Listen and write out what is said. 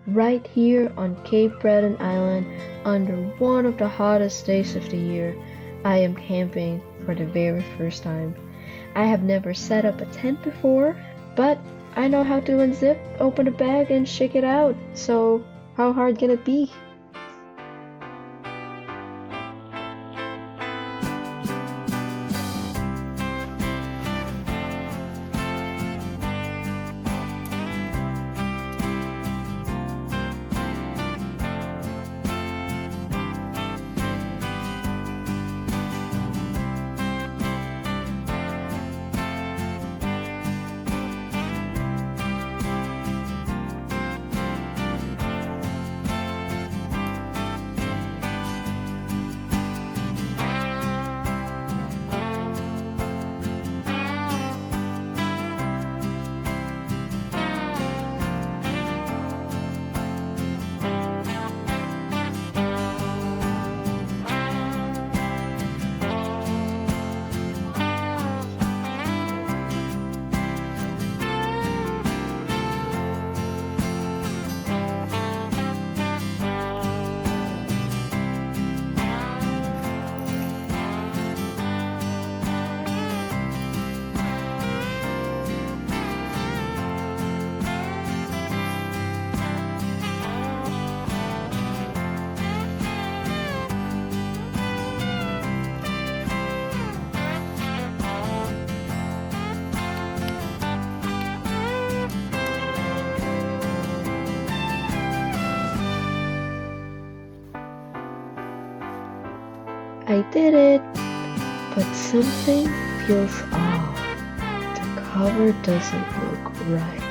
right here on Cape Breton Island under one of the hottest days of the year. I am camping for the very first time. I have never set up a tent before, but I know how to unzip, open a bag, and shake it out. So, how hard can it be? I did it, but something feels off. The cover doesn't look right.